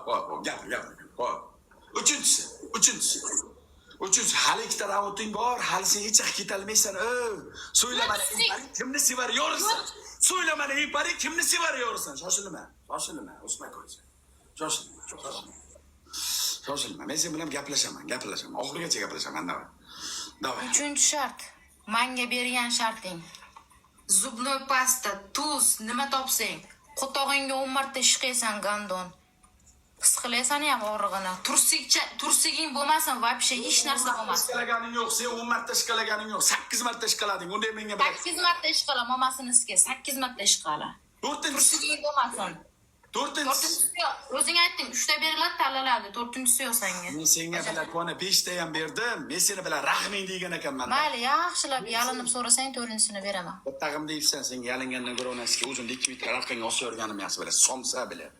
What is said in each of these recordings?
Hop, gap. Hop. Uchinchisi, hali ikkita raunding bor, hali sen hech yoqqa ketolmaysan. So'yla mana kimni sevarayorsan? So'yla mana ipari kimni sevarayorsan? Shoshilma, uspokойся. Shoshilma. Men sen bilan gaplashaman. Oxirigacha gaplashaman, davay. Uchinchi shart. Menga bergan sharting. Zubnoy pasta, tuz, nima topsang, qo'tog'ingga 10 marta ishqaysan gandon. His qilaysan ham og'rig'ini. Tursiging bo'lmasin, вообще hech narsa bo'lmasin. Ishqalaganing yo'q, sen 10 marta ishqalaganing yo'q, 8 marta ishqalading. Unda menga 8 marta ishqala, mamasini isga, 8 marta ishqala. Tursiging bo'lmasin. To'rtinchisi o'zing aytding, 3 ta beriladi, tanlanadi. 4-chi yo'q senga. Men senga bilan kona 5 ta ham berdim. Men seni bilan rahming degan ekanman. Mayli, yaxshilab yalinib so'rasang 4-chisini beraman. Bittag'im deysan, senga yalingandan ko'ra onasiga o'zimni 2 metr raqamga osib yorganim yaxshi bilan, somsa bilan.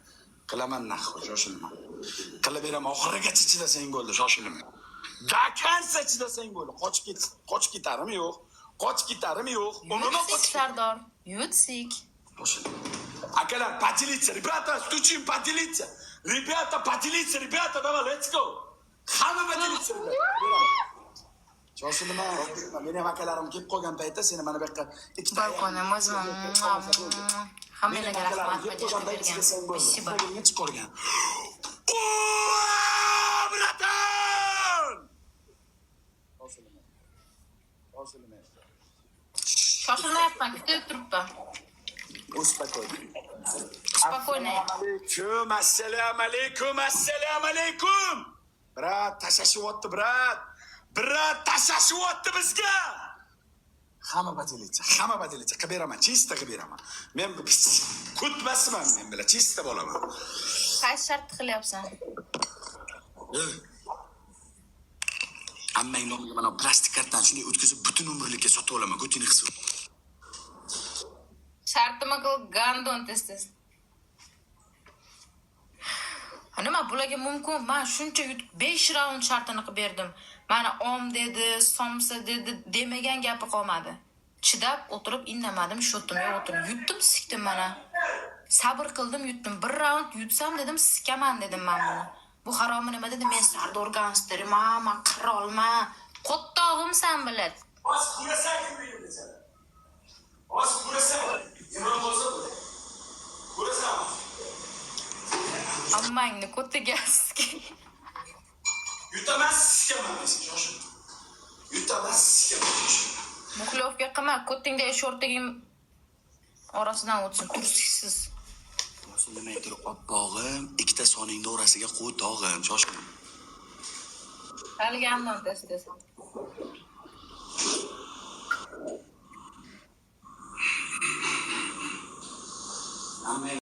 Qilaman nahvo, shoshilma. Qilib beraman, oxirigacha chidasang bo'ldi, shoshilma. Dakansa chidasang bo'ldi. Qochib ketarimi yo'q? Umuman Sardor, yutsik. Akalar, поделиться, ребята, стучим, поделиться. Ребята, давай, let's go. Hamma поделиться, shoshilma. Meni akalarim kelib qolgan paytda seni mana bu yoqqa ikkita Balkonim o'zim. Hammalarga rahmat qilgan paytda Спасибо. chiqargan. Bratan! Shoshilma. Shoshilmayapman, kutib turibman. Spokойно. Assalomu alaykum. Brat, tashlashyapti, brat, tashlashyapti bizga. Hamma badilicha, qilib beraman, chista qilib beraman. Men kutmasman, men bilan chista bo'laman. Qaysi shart qilyapsan? Ammang nomiga mana plastik kartani shunday o'tkazib butun umrlikka sotib olaman, go'tingni qisib. Shartimi qil gandon tez. Nima bularga mumkin? Men shuncha 5 raund shartini qilib berdim. Mana om dedi, somsa dedi, demagan gapi qolmadi. Chidab o'tirib indamadim, shotimga o'tirib yutdim, sikdim mana. Sabr qildim, yutdim. 1 raund yutsam dedim, sikaman dedim men buni. Bu haromi nima dedi? Men Sardor gangsterman, men qirolman. Qo'ttog'imsan bilat. Ammangni ko'tiga aski. Yutaman, sikaman, shoshilma. Muxlovga qilma, ko'tingdagi shortigim orasidan o'tsin, tursiksiz. Nima aytib oppog'im, ikkita soningni orasiga qo'y tog'im, shoshilma. Haliga ham tez.